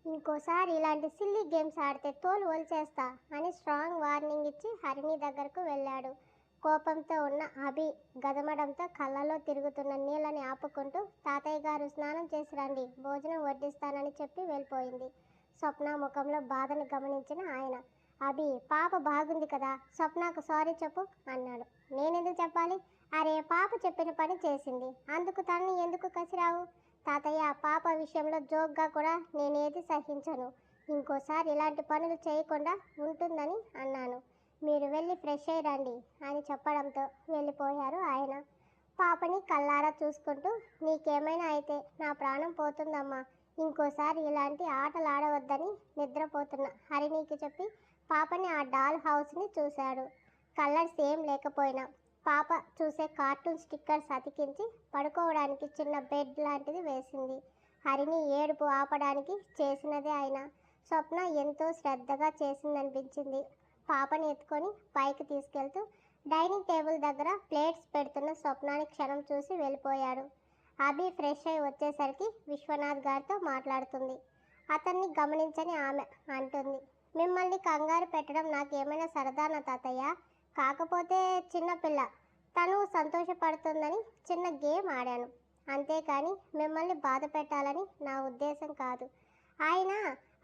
ఇంకోసారి ఇలాంటి silly games ఆడితే తోలు ఒలిచేస్తా అని స్ట్రాంగ్ వార్నింగ్ ఇచ్చి హరిణి దగ్గరకు వెళ్ళాడు. కోపంతో ఉన్న అభి గదమడంతో కళ్ళలో తిరుగుతున్న నీళ్ళని ఆపుకుంటూ తాతయ్య గారు స్నానం చేసి రండి, భోజనం వడ్డిస్తానని చెప్పి వెళ్ళిపోయింది. స్వప్న ముఖంలో బాధను గమనించిన ఆయన, అభి పాప బాగుంది కదా, స్వప్నకు సారీ చెప్పు అన్నాడు. నేనెందుకు చెప్పాలి? అరే పాప చెప్పిన పని చేసింది, అందుకు తనని ఎందుకు కసిరావు? తాతయ్య పాప విషయంలో జోక్గా కూడా నేనేది సహించను, ఇంకోసారి ఇలాంటి పనులు చేయకుండా ఉంటుందని అన్నాను. మీరు వెళ్ళి ఫ్రెష్ అయ్యి రండి అని చెప్పడంతో వెళ్ళిపోయారు ఆయన. పాపని కళ్ళారా చూసుకుంటూ, నీకేమైనా అయితే నా ప్రాణం పోతుందమ్మా, ఇంకోసారి ఇలాంటి ఆటలు ఆడవద్దని నిద్రపోతున్న హరిణికి చెప్పి పాపని ఆ డాల్ హౌస్ని చూశాడు. కలర్స్ ఏం లేకపోయినా పాప చూసే కార్టూన్ స్టిక్కర్స్ అతికించి పడుకోవడానికి చిన్న బెడ్ లాంటిది వేసింది. హరిణి ఏడుపు ఆపడానికి చేసినదే అయినా స్వప్న ఎంతో శ్రద్ధగా చేసిందనిపించింది. పాపని ఎత్తుకొని పైకి తీసుకెళ్తూ డైనింగ్ టేబుల్ దగ్గర ప్లేట్స్ పెడుతున్న స్వప్నాని క్షణం చూసి వెళ్ళిపోయాడు. అభి ఫ్రెష్ అయి వచ్చేసరికి విశ్వనాథ్ గారితో మాట్లాడుతుంది. అతన్ని గమనించని ఆమె అంటుంది, మిమ్మల్ని కంగారు పెట్టడం నాకేమైనా సరదానా తాతయ్య? కాకపోతే చిన్నపిల్ల తను సంతోషపడుతుందని చిన్న గేమ్ ఆడాను, అంతేకాని మిమ్మల్ని బాధ పెట్టాలని నా ఉద్దేశం కాదు. ఆయన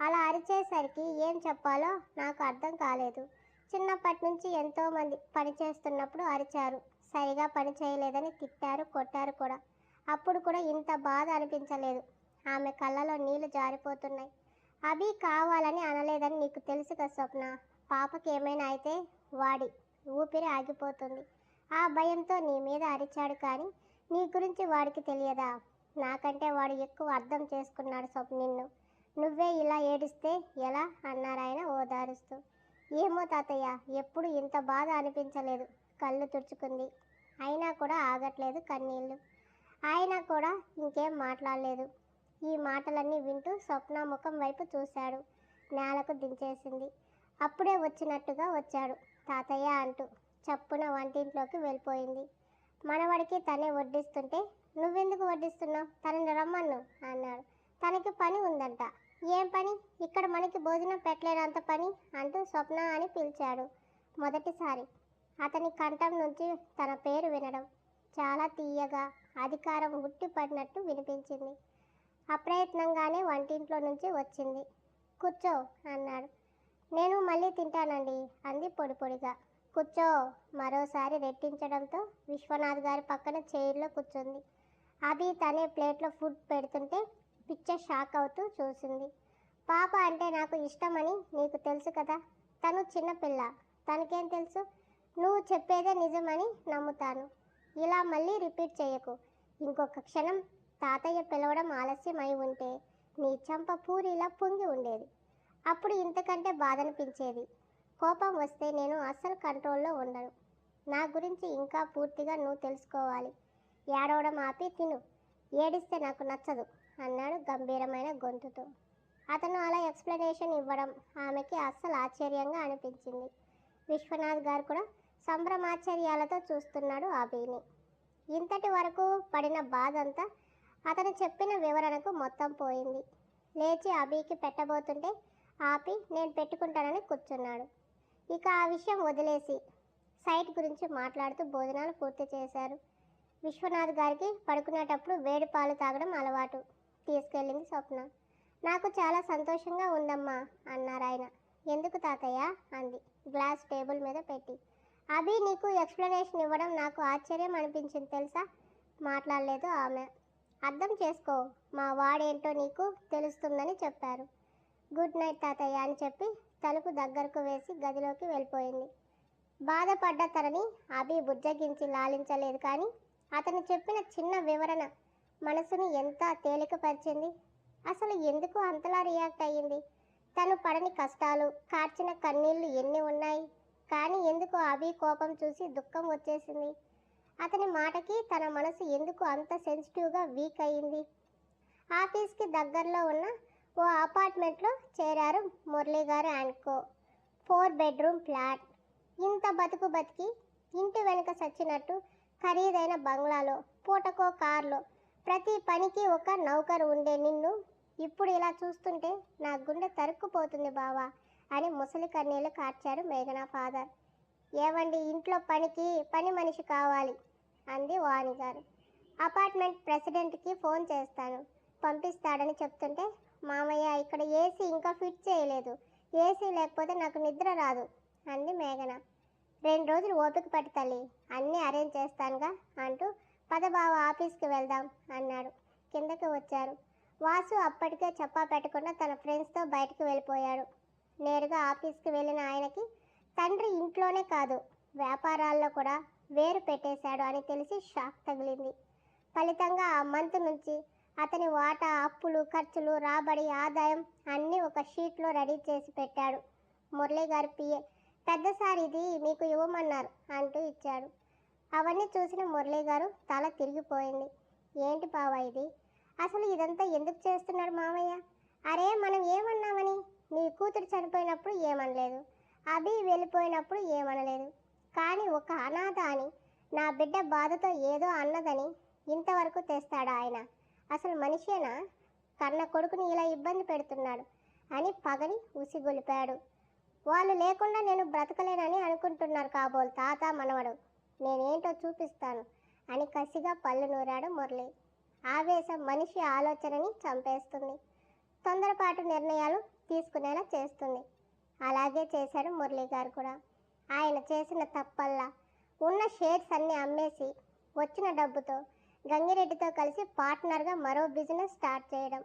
అలా అరిచేసరికి ఏం చెప్పాలో నాకు అర్థం కాలేదు. చిన్నప్పటి నుంచి ఎంతోమంది పని చేస్తున్నప్పుడు అరిచారు, సరిగా పని చేయలేదని తిట్టారు, కొట్టారు కూడా. అప్పుడు కూడా ఇంత బాధ అనిపించలేదు. ఆమె కళ్ళలో నీళ్లు జారిపోతున్నాయి. అభి కావాలని అనలేదని నీకు తెలుసు కదా స్వప్న, పాపకి ఏమైనా అయితే వాడి ఊపిరి ఆగిపోతుంది. ఆ భయంతో నీ మీద అరిచాడు, కానీ నీ గురించి వాడికి తెలియదా? నాకంటే వాడు ఎక్కువ అర్థం చేసుకున్నాడు నిన్ను. నువ్వే ఇలా ఏడిస్తే ఎలా అన్నారాయన ఓదారుస్తూ. ఏమో తాతయ్య, ఎప్పుడు ఇంత బాధ అనిపించలేదు, కళ్ళు తుడుచుకుంది. అయినా కూడా ఆగట్లేదు కన్నీళ్ళు. ఆయన కూడా ఇంకేం మాట్లాడలేదు. ఈ మాటలన్నీ వింటూ స్వప్న ముఖం వైపు చూశాడు. నేలకు దించేసింది. అప్పుడే వచ్చినట్టుగా వచ్చాడు తాతయ్య అంటూ చప్పున వంటింట్లోకి వెళ్ళిపోయింది. మనవడికి తనే వడ్డిస్తుంటే, నువ్వెందుకు వడ్డిస్తున్నావు, తనని రమ్మను అన్నాడు. తనకి పని ఉందంట. ఏం పని? ఇక్కడ మనకి భోజనం పెట్టలేనంత పని అంటూ స్వప్న అని పిలిచాడు. మొదటిసారి అతని కంఠం నుంచి తన పేరు వినడం చాలా తీయగా, అధికారం ఉట్టిపడినట్టు వినిపించింది. అప్రయత్నంగానే వంటింట్లో నుంచి వచ్చింది. కూర్చో అన్నాడు. నేను మళ్ళీ తింటానండి అంది పొడి పొడిగా. కూర్చో మరోసారి రెట్టించడంతో విశ్వనాథ్ గారి పక్కన చైర్లో కూర్చుంది. అభి తనే ప్లేట్లో ఫుడ్ పెడుతుంటే పిచ్చ షాక్ అవుతూ చూసింది. పాప అంటే నాకు ఇష్టమని నీకు తెలుసు కదా, తను చిన్నపిల్ల, తనకేం తెలుసు? నువ్వు చెప్పేదే నిజమని నమ్ముతాను. ఇలా మళ్ళీ రిపీట్ చేయకు. ఇంకొక క్షణం తాతయ్య పిలవడం ఆలస్యం అయి ఉంటే నీ చెంప పూరిలా పొంగి ఉండేది. అప్పుడు ఇంతకంటే బాధ అనిపించేది. కోపం వస్తే నేను అస్సలు కంట్రోల్లో ఉండను. నా గురించి ఇంకా పూర్తిగా నువ్వు తెలుసుకోవాలి. ఏడవడం ఆపి తిను, ఏడిస్తే నాకు నచ్చదు అన్నాడు గంభీరమైన గొంతుతో. అతను అలా ఎక్స్ప్లెనేషన్ ఇవ్వడం ఆమెకి అస్సలు ఆశ్చర్యంగా అనిపించింది. విశ్వనాథ్ గారు కూడా సంభ్రమాశ్చర్యాలతో చూస్తున్నాడు అభిని. ఇంతటి వరకు పడిన బాధ అంతా అతను చెప్పిన వివరణకు మొత్తం పోయింది. లేచి అభికి పెట్టబోతుంటే ఆపి నేను పెట్టుకుంటానని కూర్చున్నాడు. ఇక ఆ విషయం వదిలేసి సైట్ గురించి మాట్లాడుతూ భోజనాలు పూర్తి చేశారు. విశ్వనాథ్ గారికి పడుకునేటప్పుడు వేడి పాలు తాగడం అలవాటు. తీసుకెళ్ళింది స్వప్న. నాకు చాలా సంతోషంగా ఉందమ్మా అన్నారాయన. ఎందుకు తాతయ్య అంది గ్లాస్ టేబుల్ మీద పెట్టి. అభి నీకు ఎక్స్ప్లెనేషన్ ఇవ్వడం నాకు ఆశ్చర్యం అనిపించింది తెలుసా. మాట్లాడలేదు ఆమె. అర్థం చేసుకో, మా వాడేంటో నీకు తెలుస్తుందని చెప్పారు. గుడ్ నైట్ తాతయ్య అని చెప్పి తలుపు దగ్గరకు వేసి గదిలోకి వెళ్ళిపోయింది. బాధపడ్డ తనని అభి బుజ్జగించి లాలించలేదు, కానీ అతను చెప్పిన చిన్న వివరణ మనసుని ఎంత తేలికపరిచింది. అసలు ఎందుకు అంతలా రియాక్ట్ అయ్యింది? తను పడని కష్టాలు, కార్చిన కన్నీళ్లు ఎన్ని ఉన్నాయి, కానీ ఎందుకు అభి కోపం చూసి దుఃఖం వచ్చేసింది? అతని మాటకి తన మనసు ఎందుకు అంత సెన్సిటివ్గా వీక్ అయ్యింది? ఆఫీస్కి దగ్గరలో ఉన్న ఓ అపార్ట్మెంట్లో చేరారు మురళీ గారు అండ్ కో. 4 bedroom flat. ఇంత బతుకు బతికి ఇంటి వెనుక సచ్చినట్టు ఖరీదైన బంగ్లాలో, పూటకో కార్లో, ప్రతి పనికి ఒక నౌకరు ఉండే నిన్ను ఇప్పుడు ఇలా చూస్తుంటే నా గుండె తరుక్కుపోతుంది బావా అని ముసలి కన్నీళ్లు కార్చారు మేఘన ఫాదర్. ఏవండి, ఇంట్లో పనికి పని మనిషి కావాలి అంది వాణి గారు. అపార్ట్మెంట్ ప్రెసిడెంట్కి ఫోన్ చేస్తాను, పంపిస్తాడని చెప్తుంటే, మామయ్య ఇక్కడ ఏసీ ఇంకా ఫిట్ చేయలేదు, ఏసీ లేకపోతే నాకు నిద్ర రాదు అంది మేఘన. 2 రోజులు ఓపిక పట్టి తల్లి, అన్నీ అరేంజ్ చేస్తానుగా అంటూ పద బావ ఆఫీస్కి వెళ్దాం అన్నాడు. కిందకి వచ్చారు. వాసు అప్పటికే చెప్పా పెట్టకుండా తన ఫ్రెండ్స్తో బయటకు వెళ్ళిపోయాడు. నేరుగా ఆఫీస్కి వెళ్ళిన ఆయనకి తండ్రి ఇంట్లోనే కాదు వ్యాపారాల్లో కూడా వేరు పెట్టేశాడు అని తెలిసి షాక్ తగిలింది. ఫలితంగా ఆ మంత్ నుంచి అతని వాటా, అప్పులు, ఖర్చులు, రాబడి, ఆదాయం అన్నీ ఒక షీట్లో రెడీ చేసి పెట్టాడు. మురళీ గారి పిఏ పెద్దసారి ఇది మీకు ఇవ్వమన్నారు అంటూ ఇచ్చాడు. అవన్నీ చూసిన మురళీ గారు తల తిరిగిపోయింది. ఏంటి బావా ఇది, అసలు ఇదంతా ఎందుకు చేస్తున్నాడు మామయ్య? అరే మనం ఏమన్నామని? నీ కూతురు చనిపోయినప్పుడు ఏమనలేదు, అభి వెళ్ళిపోయినప్పుడు ఏమనలేదు, కానీ ఒక అనాథ అని, నా బిడ్డ బాధతో ఏదో అన్నదని ఇంతవరకు తెస్తాడా ఆయన? అసలు మనిషేనా? కన్న కొడుకుని ఇలా ఇబ్బంది పెడుతున్నాడు అని పగని ఉసిగొలిపాడు. వాళ్ళు లేకుండా నేను బ్రతకలేనని అనుకుంటున్నారు కాబోలు తాత మనవడు, నేనేంటో చూపిస్తాను అని కసిగా పళ్ళు నూరాడు మురళి. ఆవేశం మనిషి ఆలోచనని చంపేస్తుంది, తొందరపాటు నిర్ణయాలు తీసుకునేలా చేస్తుంది. అలాగే చేశాడు మురళీ గారు కూడా. ఆయన చేసిన తప్పల్లా ఉన్న షేర్స్ అన్నీ అమ్మేసి వచ్చిన డబ్బుతో గంగిరెడ్డితో కలిసి పార్ట్నర్గా మరో బిజినెస్ స్టార్ట్ చేయడం.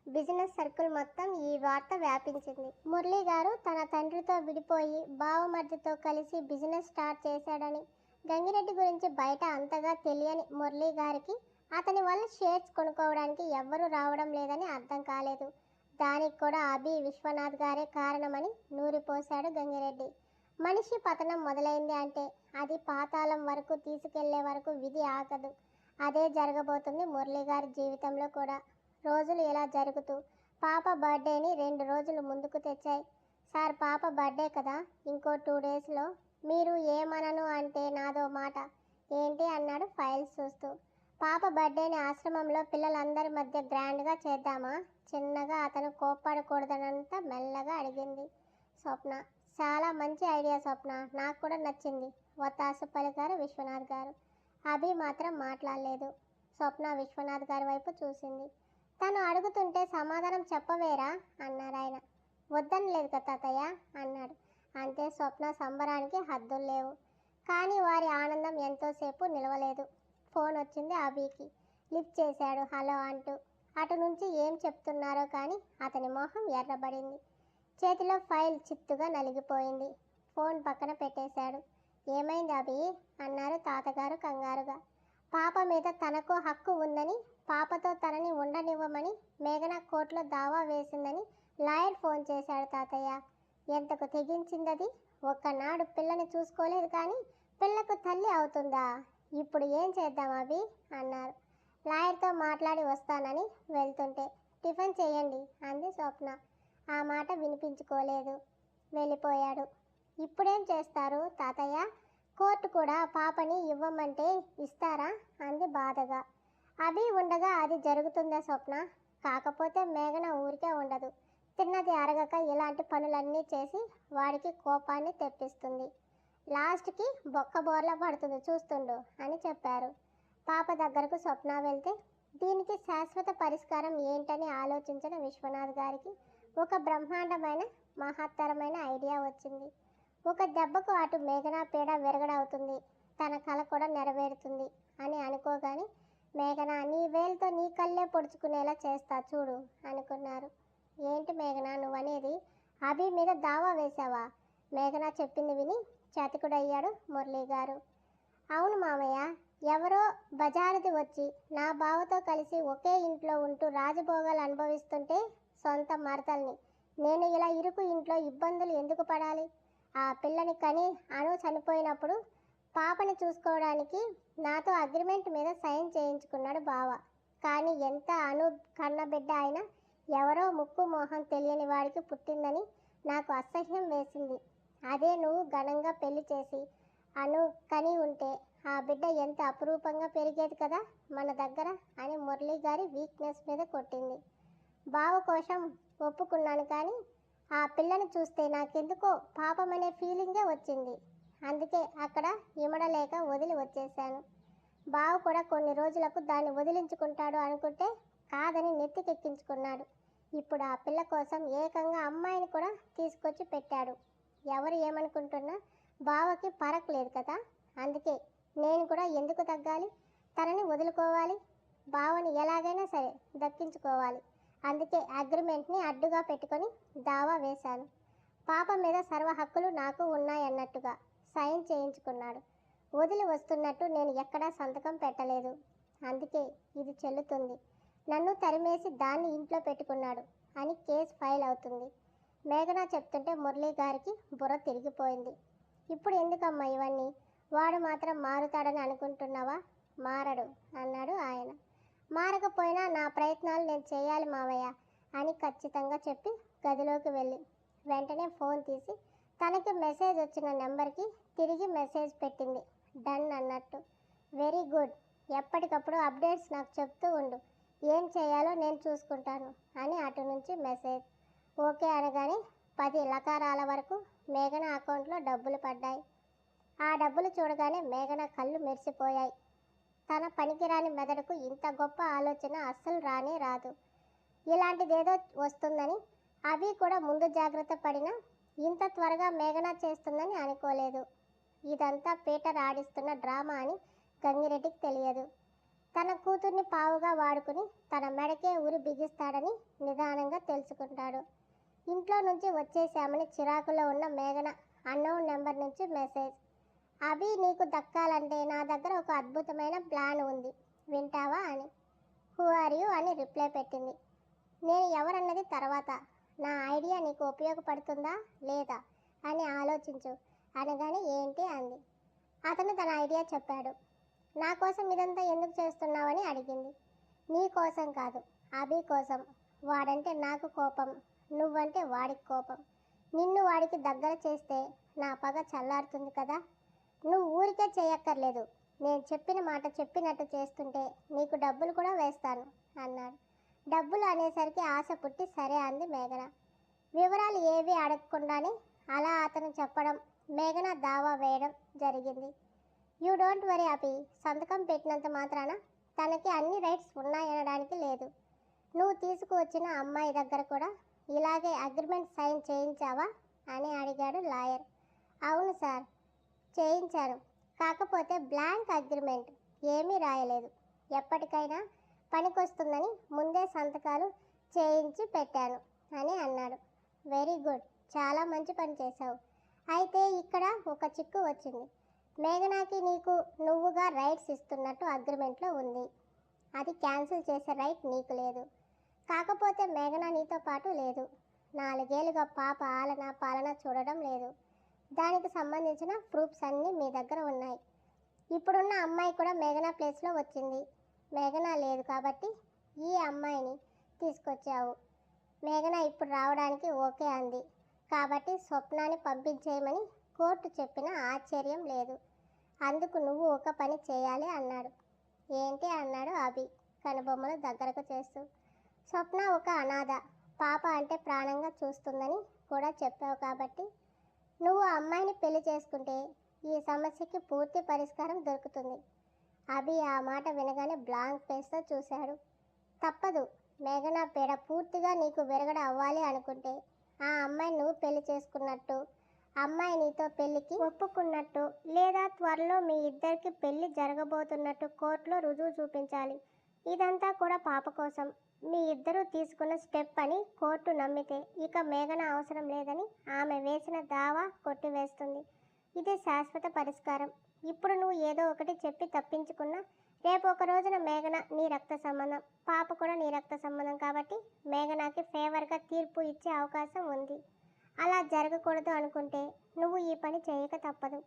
బిజినెస్ సర్కిల్ మొత్తం ఈ వార్త వ్యాపించింది. మురళీ గారు తన తండ్రితో విడిపోయి బావమర్దితో కలిసి బిజినెస్ స్టార్ట్ చేశాడని, గంగిరెడ్డి గురించి బయట అంతగా తెలియని మురళీ గారికి అతని వల్ల షేర్స్ కొనుక్కోవడానికి ఎవ్వరూ రావడం లేదని అర్థం కాలేదు. దానికి కూడా అభి, విశ్వనాథ్ గారే కారణమని నూరిపోశాడు గంగిరెడ్డి. మనిషి పతనం మొదలైంది అంటే అది పాతాళం వరకు తీసుకెళ్లే వరకు విధి ఆగదు. అదే జరగబోతుంది మురళీ గారి జీవితంలో కూడా. రోజులు ఇలా జరుగుతూ పాప బర్త్డేని 2 రోజులు ముందుకు తెచ్చాయి. సార్, పాప బర్త్డే కదా, ఇంకో 2 డేస్లో మీరు ఏమనను అంటే నాదో మాట ఏంటి అన్నాడు ఫైల్స్ చూస్తూ. పాప బర్త్డేని ఆశ్రమంలో పిల్లలందరి మధ్య గ్రాండ్గా చేద్దామా? చిన్నగా అతను కోప్పడకూడదనంత మెల్లగా అడిగింది స్వప్న. చాలా మంచి ఐడియా స్వప్న, నాకు కూడా నచ్చింది వత్తాసు పలికారు విశ్వనాథ్ గారు. అభి మాత్రం మాట్లాడలేదు. స్వప్న విశ్వనాథ్ గారి వైపు చూసింది. తను అడుగుతుంటే సమాధానం చెప్పవేరా అన్నారాయన. వద్దని లేదు కదా తాతయ్య అన్నాడు. అంతే, స్వప్న సంబరానికి హద్దులు లేవు. కానీ వారి ఆనందం ఎంతోసేపు నిలవలేదు. ఫోన్ వచ్చింది అభికి. లిఫ్ట్ చేశాడు హలో అంటూ. అటు నుంచి ఏం చెప్తున్నారో కానీ అతని మొహం ఎర్రబడింది. చేతిలో ఫైల్ చిత్తుగా నలిగిపోయింది. ఫోన్ పక్కన పెట్టేశాడు. ఏమైంది అభి అన్నారు తాతగారు కంగారుగా. పాప మీద తనకు హక్కు ఉందని, పాపతో తనని ఉండనివ్వమని మేఘన కోర్టులో దావా వేసిందని లాయర్ ఫోన్ చేశాడు తాతయ్య. ఎంతకు తెగించిందది? ఒక్కనాడు పిల్లని చూసుకోలేదు కానీ పిల్లకు తల్లి అవుతుందా? ఇప్పుడు ఏం చేద్దాం అభి అన్నారు. లాయర్తో మాట్లాడి వస్తానని వెళ్తుంటే టిఫిన్ చేయండి అంది స్వప్న. ఆ మాట వినిపించుకోలేదు. వెళ్ళిపోయాడు. ఇప్పుడేం చేస్తారు తాతయ్య? కోర్టు కూడా పాపని ఇవ్వమంటే ఇస్తారా అంది బాధగా. అభి ఉండగా అది జరుగుతుందా స్వప్న? కాకపోతే మేఘన ఊరికే ఉండదు. తిన్నది అరగక ఇలాంటి పనులన్నీ చేసి వాడికి కోపాన్ని తెప్పిస్తుంది. లాస్ట్కి బొక్కబోర్లా పడుతుంది చూస్తుండు అని చెప్పారు. పాప దగ్గరకు స్వప్న వెళ్తే దీనికి శాశ్వత పరిష్కారం ఏంటని ఆలోచించిన విశ్వనాథ్ గారికి ఒక బ్రహ్మాండమైన మహత్తరమైన ఐడియా వచ్చింది. ఒక దెబ్బకు అటు మేఘన పీడ విరగడవుతుంది, తన కల కూడా నెరవేరుతుంది అని అనుకోగానే మేఘన నీ వేలుతో నీ కళ్ళే పొడుచుకునేలా చేస్తా చూడు అనుకున్నారు. ఏంటి మేఘన నువ్వనేది? అభి మీద దావా వేశావా? మేఘన చెప్పింది విని చతికుడయ్యాడు మురళీ గారు. అవును మామయ్య, ఎవరో బజారుది వచ్చి నా బావతో కలిసి ఒకే ఇంట్లో ఉంటూ రాజభోగాలు అనుభవిస్తుంటే సొంత మరదల్ని నేను ఇలా ఇరుకు ఇంట్లో ఇబ్బందులు ఎందుకు పడాలి? ఆ పిల్లని కని అను చనిపోయినప్పుడు పాపని చూసుకోవడానికి నాతో అగ్రిమెంట్ మీద సైన్ చేయించుకున్నాడు బావ. కానీ ఎంత అను కన్న బిడ్డ అయినా ఎవరో ముక్కు మోహం తెలియని వాడికి పుట్టిందని నాకు అసహ్యం వేసింది. అదే నువ్వు ఘనంగా పెళ్లి చేసి అను కని ఉంటే ఆ బిడ్డ ఎంత అపురూపంగా పెరిగేది కదా మన దగ్గర అని మురళీ గారి వీక్నెస్ మీద కొట్టింది. బావ కోసం ఒప్పుకున్నాను, కానీ ఆ పిల్లని చూస్తే నాకెందుకో పాపమనే ఫీలింగే వచ్చింది. అందుకే అక్కడ ఇమడలేక వదిలి వచ్చేశాను. బావ కూడా కొన్ని రోజులకు దాన్ని వదిలించుకుంటాడు అనుకుంటే కాదని నెత్తికెక్కించుకున్నాడు. ఇప్పుడు ఆ పిల్ల కోసం ఏకంగా అమ్మాయిని కూడా తీసుకొచ్చి పెట్టాడు. ఎవరు ఏమనుకుంటున్నా బావకి పరకలేదు కదా. అందుకే నేను కూడా ఎందుకు తగ్గాలి, తనని వదులుకోవాలి, బావని ఎలాగైనా సరే దక్కించుకోవాలి. అందుకే అగ్రిమెంట్ని అడ్డుగా పెట్టుకొని దావా వేశాను. పాప మీద సర్వ హక్కులు నాకు ఉన్నాయన్నట్టుగా సైన్ చేయించుకున్నాడు. వదిలి వస్తున్నట్టు నేను ఎక్కడా సంతకం పెట్టలేదు. అందుకే ఇది చెల్లుతుంది. నన్ను తరిమేసి దాన్ని ఇంట్లో పెట్టుకున్నాడు అని కేసు ఫైల్ అవుతుంది. మేఘన చెప్తుంటే మురళీ గారికి బుర్ర తిరిగిపోయింది. ఇప్పుడు ఎందుకమ్మా ఇవన్నీ? వాడు మాత్రం మారుతాడని అనుకుంటున్నావా? మారడు అన్నాడు ఆయన. మారకపోయినా నా ప్రయత్నాలు నేను చేయాలి మావయ్య అని ఖచ్చితంగా చెప్పి గదిలోకి వెళ్ళి వెంటనే ఫోన్ తీసి తనకి మెసేజ్ వచ్చిన నెంబర్కి తిరిగి మెసేజ్ పెట్టింది, డన్ అన్నట్టు. వెరీ గుడ్, ఎప్పటికప్పుడు అప్డేట్స్ నాకు చెప్తూ ఉండు, ఏం చేయాలో నేను చూసుకుంటాను అని అటు నుంచి మెసేజ్. ఓకే అనగానే 10 లకారాల వరకు మేఘన అకౌంట్లో డబ్బులు పడ్డాయి. ఆ డబ్బులు చూడగానే మేఘన కళ్ళు మెరిసిపోయాయి. తన పనికిరాని మెదడుకు ఇంత గొప్ప ఆలోచన అస్సలు రానే రాదు. ఇలాంటిదేదో వస్తుందని అవి కూడా ముందు జాగ్రత్త పడినా ఇంత త్వరగా మేఘన చేస్తుందని అనుకోలేదు. ఇదంతా పీటర్ ఆడిస్తున్న డ్రామా అని గంగిరెడ్డికి తెలియదు. తన కూతుర్ని పావుగా వాడుకుని తన మెడకే ఉరి బిగిస్తాడని నిదానంగా తెలుసుకుంటాడు. ఇంట్లో నుంచి వచ్చేసామని చిరాకులో ఉన్న మేఘన అన్నోన్ నెంబర్ నుంచి మెసేజ్. అభి నీకు దక్కాలంటే నా దగ్గర ఒక అద్భుతమైన ప్లాన్ ఉంది, వింటావా అని. హూ ఆర్ యూ అని రిప్లై పెట్టింది. నేను ఎవరన్నది తర్వాత, నా ఐడియా నీకు ఉపయోగపడుతుందా లేదా అని ఆలోచించు అనగానే ఏంటి అంది. అతను తన ఐడియా చెప్పాడు. నా కోసం ఇదంతా ఎందుకు చేస్తున్నావని అడిగింది. నీ కోసం కాదు, అభి కోసం. వాడంటే నాకు కోపం, నువ్వంటే వాడికి కోపం. నిన్ను వాడికి దగ్గర చేస్తే నా పగ చల్లారుతుంది కదా. నువ్వు ఊరికే చేయక్కర్లేదు, నేను చెప్పిన మాట చెప్పినట్టు చేస్తుంటే నీకు డబ్బులు కూడా వేస్తాను అన్నాడు. డబ్బులు అనేసరికి ఆశ పుట్టి సరే అంది మేఘన. వివరాలు ఏవి అడగకుండానే అలా అతను చెప్పడం, మేఘన దావా వేయడం జరిగింది. యూ డోంట్ వరీ అభి, సంతకం పెట్టినంత మాత్రాన తనకి అన్ని రైట్స్ ఉన్నాయనడానికి లేదు. నువ్వు తీసుకువచ్చిన అమ్మాయి దగ్గర కూడా ఇలాగే అగ్రిమెంట్ సైన్ చేయించావా అని అడిగాడు లాయర్. అవును సార్, చేయించాను. కాకపోతే బ్లాంక్ అగ్రిమెంట్, ఏమీ రాయలేదు. ఎప్పటికైనా పనికొస్తుందని ముందే సంతకాలు చేయించి పెట్టాను అని అన్నాడు. వెరీ గుడ్, చాలా మంచి పని చేశావు. అయితే ఇక్కడ ఒక చిక్కు వచ్చింది. మేఘనాకి నీకు నువ్వుగా రైట్స్ ఇస్తున్నట్టు అగ్రిమెంట్లో ఉంది. అది క్యాన్సిల్ చేసే రైట్ నీకు లేదు. కాకపోతే మేఘన నీతో పాటు లేదు. 4 ఏళ్ళుగా పాప ఆలన పాలన చూడడం లేదు. దానికి సంబంధించిన ప్రూఫ్స్ అన్నీ మీ దగ్గర ఉన్నాయి. ఇప్పుడున్న అమ్మాయి కూడా మేఘన ప్లేస్లో వచ్చింది. మేఘన లేదు కాబట్టి ఈ అమ్మాయిని తీసుకొచ్చావు. మేఘన ఇప్పుడు రావడానికి ఓకే అంది కాబట్టి స్వప్నాన్ని పంపించేయమని కోర్టు చెప్పిన ఆశ్చర్యం లేదు. అందుకు నువ్వు ఒక పని చేయాలి అన్నాడు. ఏంటి అన్నాడు అభి కనుబొమ్మలు దగ్గరకు చేస్తూ. స్వప్న ఒక అనాథ, పాప అంటే ప్రాణంగా చూస్తుందని కూడా చెప్పావు కాబట్టి నువ్వు అమ్మాయిని పెళ్లి చేసుకుంటే ఈ సమస్యకి పూర్తి పరిష్కారం దొరుకుతుంది. అభి ఆ మాట వినగానే బ్లాంక్ ఫేస్తో చూశాడు. తప్పదు, మేఘన పీడ పూర్తిగా నీకు విరగడ అవ్వాలి అనుకుంటే ఆ అమ్మాయి నువ్వు పెళ్లి చేసుకున్నట్టు, అమ్మాయి నీతో పెళ్లికి ఒప్పుకున్నట్టు, లేదా త్వరలో మీ ఇద్దరికి పెళ్లి జరగబోతున్నట్టు కోర్టులో రుజువు చూపించాలి. ఇదంతా కూడా పాప కోసం మీ ఇద్దరూ తీసుకున్న స్టెప్ అని కోర్టు నమ్మితే ఇక మేఘన అవసరం లేదని ఆమె వేసిన దావా కొట్టివేస్తుంది. ఇది శాశ్వత పరిష్కారం. ఇప్పుడు నువ్వు ఏదో ఒకటి చెప్పి తప్పించుకున్నా రేపు ఒక రోజున మేఘన నీ రక్త సంబంధం, పాప కూడా నీ రక్త సంబంధం కాబట్టి మేఘనాకి ఫేవర్గా తీర్పు ఇచ్చే అవకాశం ఉంది. అలా జరగకూడదు అనుకుంటే నువ్వు ఈ పని చేయక తప్పదు.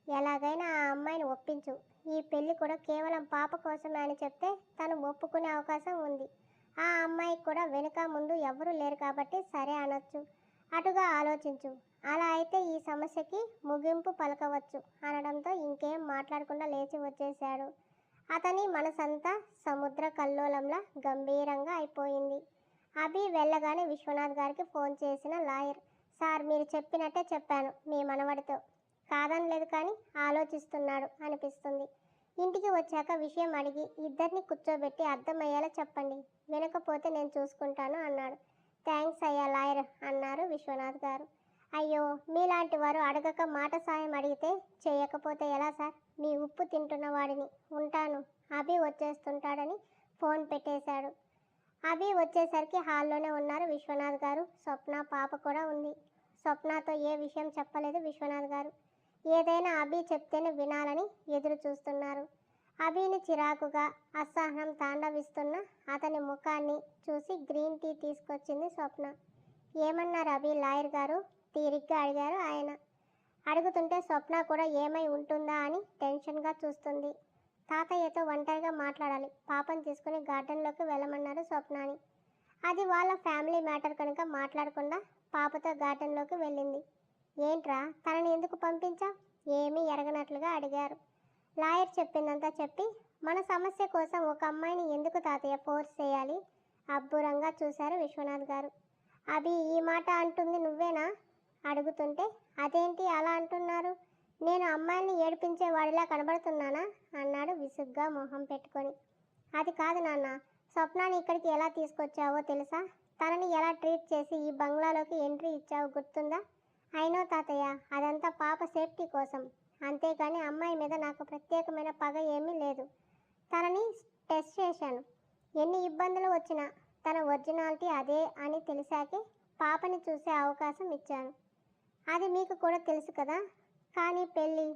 ఎలాగైనా ఆ అమ్మాయిని ఒప్పించు. ఈ పెళ్లి కూడా కేవలం పాప కోసమే అని చెప్తే తను ఒప్పుకునే అవకాశం ఉంది. ఆ అమ్మాయికి కూడా వెనుక ముందు ఎవరూ లేరు కాబట్టి సరే అనొచ్చు. అటుగా ఆలోచించు. అలా అయితే ఈ సమస్యకి ముగింపు పలకవచ్చు అనడంతో ఇంకేం మాట్లాడకుండా లేచి వచ్చేశాడు. అతని మనసంతా సముద్ర కల్లోలంలా గంభీరంగా అయిపోయింది. అభి వెళ్ళగానే విశ్వనాథ్ గారికి ఫోన్ చేసిన లాయర్, సార్ మీరు చెప్పినట్టే చెప్పాను మీ మనవడితో, కాదనలేదు కానీ ఆలోచిస్తున్నాడు అనిపిస్తుంది. ఇంటికి వచ్చాక విషయం అడిగి ఇద్దరిని కూర్చోబెట్టి అర్థమయ్యేలా చెప్పండి, వినకపోతే నేను చూసుకుంటాను అన్నాడు. థ్యాంక్స్ అయ్యా లాయర్ అన్నారు విశ్వనాథ్ గారు. అయ్యో మీలాంటి వారు అడగక మాట సాయం అడిగితే చేయకపోతే ఎలా సార్, మీ ఉప్పు తింటున్న వాడిని, ఉంటాను, అభి వచ్చేస్తుంటాడని ఫోన్ పెట్టేశాడు. అభి వచ్చేసరికి హాల్లోనే ఉన్నారు విశ్వనాథ్ గారు. స్వప్న పాప కూడా ఉంది. స్వప్నతో ఏ విషయం చెప్పలేదు విశ్వనాథ్ గారు. ఏదైనా అభి చెప్తేనే వినాలని ఎదురు చూస్తున్నారు. అభిని చిరాకుగా అసహనం తాండవిస్తున్న అతని ముఖాన్ని చూసి గ్రీన్ టీ తీసుకొచ్చింది స్వప్న. ఏమన్నారు అభి లాయర్ గారు, తీరిగ్గా అడిగారు ఆయన. అడుగుతుంటే స్వప్న కూడా ఏమై ఉంటుందా అని టెన్షన్గా చూస్తుంది. తాతయ్యతో ఒంటరిగా మాట్లాడాలి, పాపను తీసుకుని గార్డెన్లోకి వెళ్ళమన్నారు స్వప్నాని. అది వాళ్ళ ఫ్యామిలీ మ్యాటర్ కనుక మాట్లాడకుండా పాపతో గార్డెన్లోకి వెళ్ళింది. ఏంట్రా తనని ఎందుకు పంపించా, ఏమీ ఎరగనట్లుగా అడిగారు. లాయర్ చెప్పిందంతా చెప్పి, మన సమస్య కోసం ఒక అమ్మాయిని ఎందుకు తాతయ్య ఫోర్స్ చేయాలి, అబ్బురంగా చూశారు విశ్వనాథ్ గారు. అభి ఈ మాట అంటుంది నువ్వేనా అడుగుతుంటే, అదేంటి అలా అంటున్నారు, నేను అమ్మాయిని ఏడిపించే వాడిలా కనబడుతున్నానా అన్నాడు విసుగ్గా మొహం పెట్టుకొని. అది కాదు నాన్న, స్వప్నాన్ని ఇక్కడికి ఎలా తీసుకొచ్చావో తెలుసా, తనని ఎలా ట్రీట్ చేసి ఈ బంగ్లాలోకి ఎంట్రీ ఇచ్చావో గుర్తుందా. అయినో తాతయ్య, అదంతా పాప సేఫ్టీ కోసం, అంతేకాని అమ్మాయి మీద నాకు ప్రత్యేకమైన పగ ఏమీ లేదు. తనని టెస్ట్ చేశాను, ఎన్ని ఇబ్బందులు వచ్చినా తన ఒరిజినాలిటీ అదే అని తెలిసాకే పాపని చూసే అవకాశం ఇచ్చాను. అది మీకు కూడా తెలుసు కదా. కానీ పెళ్ళి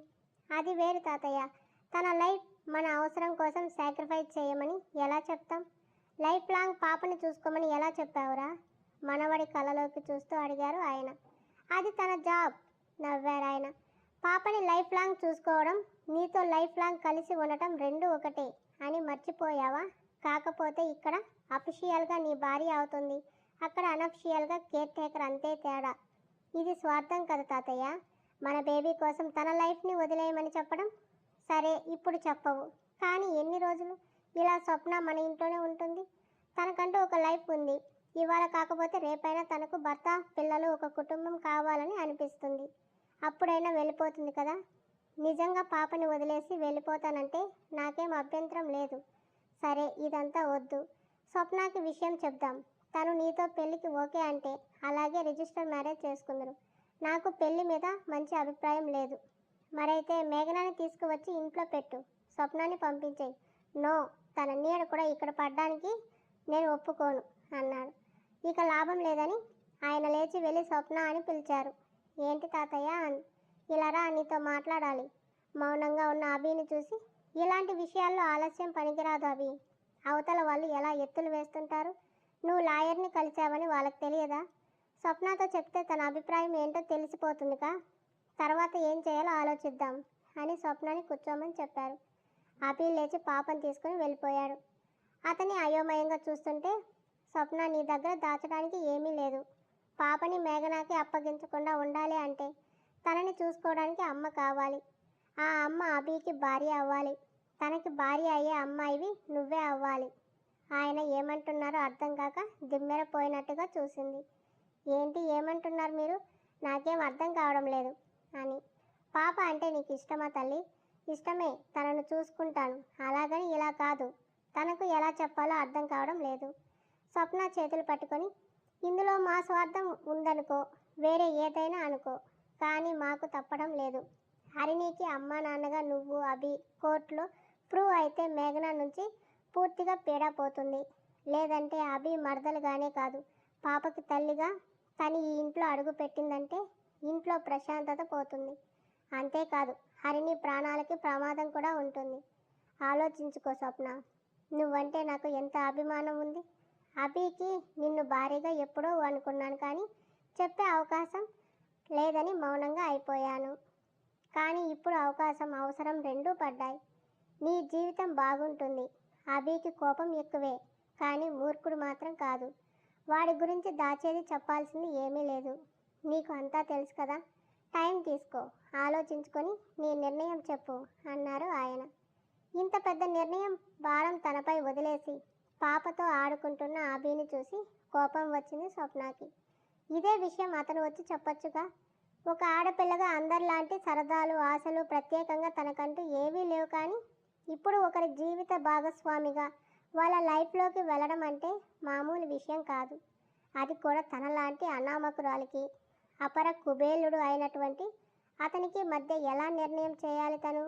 అది వేరు తాతయ్య, తన లైఫ్ మన అవసరం కోసం సాక్రిఫైస్ చేయమని ఎలా చెప్తాం, లైఫ్ లాంగ్ పాపని చూసుకోమని ఎలా చెప్పావురా మనవడి కళ్ళలోకి చూస్తూ అడిగారు ఆయన. అది తన జాబ్ నవ్వారు ఆయన. పాపని లైఫ్ లాంగ్ చూసుకోవడం, నీతో లైఫ్ లాంగ్ కలిసి ఉండటం రెండూ ఒకటే అని మర్చిపోయావా. కాకపోతే ఇక్కడ అఫిషియల్గా నీ భార్య అవుతుంది, అక్కడ అనఫిషియల్గా కేర్ టేకర్, అంతే తేడా. ఇది స్వార్థం కదా తాతయ్య, మన బేబీ కోసం తన లైఫ్ని వదిలేయమని చెప్పడం. సరే ఇప్పుడు చెప్పవు, కానీ ఎన్ని రోజులు ఇలా స్వప్న మన ఇంట్లోనే ఉంటుంది, తనకంటూ ఒక లైఫ్ ఉంది. ఇవాళ కాకపోతే రేపైనా తనకు భర్త పిల్లలు ఒక కుటుంబం కావాలని అనిపిస్తుంది, అప్పుడైనా వెళ్ళిపోతుంది కదా. నిజంగా పాపని వదిలేసి వెళ్ళిపోతానంటే నాకేం అభ్యంతరం లేదు. సరే ఇదంతా వద్దు, స్వప్నకి విషయం చెప్దాం, తను నీతో పెళ్ళికి ఓకే అంటే అలాగే రిజిస్టర్ మ్యారేజ్ చేసుకుందరు. నాకు పెళ్లి మీద మంచి అభిప్రాయం లేదు. మరైతే మేఘనాని తీసుకువచ్చి ఇంట్లో పెట్టు, స్వప్నాన్ని పంపించేయి. నో, తన నీడ కూడా ఇక్కడ పడ్డానికి నేను ఒప్పుకోను అన్నాడు. ఇక లాభం లేదని ఆయన లేచి వెళ్ళి స్వప్న అని పిలిచారు. ఏంటి తాతయ్య అని. ఇలా రా, నీతో మాట్లాడాలి. మౌనంగా ఉన్న అభిని చూసి, ఇలాంటి విషయాల్లో ఆలస్యం పనికిరాదు అభి, అవతల వాళ్ళు ఎలా ఎత్తులు వేస్తుంటారు. నువ్వు లాయర్ని కలిచావని వాళ్ళకి తెలియదా. స్వప్నతో చెప్తే తన అభిప్రాయం ఏంటో తెలిసిపోతుందిగా, తర్వాత ఏం చేయాలో ఆలోచిద్దాం అని స్వప్నని కూర్చోమని చెప్పారు. అభి లేచి పాపను తీసుకుని వెళ్ళిపోయాడు. అతని అయోమయంగా చూస్తుంటే, స్వప్న నీ దగ్గర దాచడానికి ఏమీ లేదు. పాపని మేఘనాకి అప్పగించకుండా ఉండాలి అంటే తనని చూసుకోవడానికి అమ్మ కావాలి. ఆ అమ్మ అభికి భార్య అవ్వాలి. తనకి భార్య అయ్యే అమ్మాయివి నువ్వే అవ్వాలి. ఆయన ఏమంటున్నారో అర్థం కాక దిమ్మెరపోయినట్టుగా చూసింది. ఏంటి ఏమంటున్నారు మీరు, నాకేం అర్థం కావడం లేదు అని. పాప అంటే నీకు ఇష్టమా తల్లి. ఇష్టమే, తనను చూసుకుంటాను, అలాగని ఇలా కాదు. తనకు ఎలా చెప్పాలో అర్థం కావడం లేదు. స్వప్న చేతులు పట్టుకొని, ఇందులో మా స్వార్థం ఉందనుకో, వేరే ఏదైనా అనుకో, కానీ మాకు తప్పడం లేదు. హరిణికి అమ్మా నాన్నగా నువ్వు అభి కోర్టులో ప్రూవ్ అయితే మేఘన నుంచి పూర్తిగా పీడా పోతుంది. లేదంటే అభి మరదలుగానే కాదు, పాపకి తల్లిగా తను ఈ ఇంట్లో అడుగు పెట్టిందంటే ఇంట్లో ప్రశాంతత పోతుంది. అంతేకాదు హరిణి ప్రాణాలకి ప్రమాదం కూడా ఉంటుంది. ఆలోచించుకో స్వప్న, నువ్వంటే నాకు ఎంత అభిమానం ఉంది. అభికి నిన్ను భారీగా ఎప్పుడో అనుకున్నాను, కానీ చెప్పే అవకాశం లేదని మౌనంగా అయిపోయాను. కానీ ఇప్పుడు అవకాశం అవసరం రెండూ పడ్డాయి. నీ జీవితం బాగుంటుంది. అభికి కోపం ఎక్కువే, కానీ మూర్ఖుడు మాత్రం కాదు. వాడి గురించి దాచేది చెప్పాల్సింది ఏమీ లేదు. నీకు అంతా తెలుసు కదా. టైం తీసుకో, ఆలోచించుకొని నీ నిర్ణయం చెప్పు అన్నారు ఆయన. ఇంత పెద్ద నిర్ణయం భారం తనపై వదిలేసి పాపతో ఆడుకుంటున్న అభిని చూసి కోపం వచ్చింది స్వప్నకి. ఇదే విషయం అతను వచ్చి చెప్పొచ్చుగా. ఒక ఆడపిల్లగా అందరిలాంటి సరదాలు, ఆశలు ప్రత్యేకంగా తనకంటూ ఏవీ లేవు, కానీ ఇప్పుడు ఒకరి జీవిత భాగస్వామిగా వాళ్ళ లైఫ్లోకి వెళ్ళడం అంటే మామూలు విషయం కాదు. అది కూడా తనలాంటి అనామకురాలికి. అపర కుబేలుడు అయినటువంటి అతనికి మధ్య ఎలా నిర్ణయం చేయాలి తను?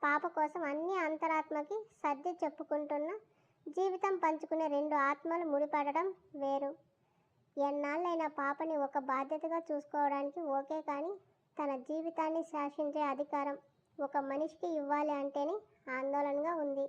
పాప కోసం అన్ని అంతరాత్మకి సర్ది చెప్పుకుంటున్న జీవితం పంచుకునే రెండు ఆత్మలు ముడిపడడం వేరు. ఎన్నాళ్ళైనా పాపని ఒక బాధ్యతగా చూసుకోవడానికి ఓకే, కానీ తన జీవితాన్ని శాసించే అధికారం ఒక మనిషికి ఇవ్వాలి అంటేనే ఆందోళనగా ఉంది.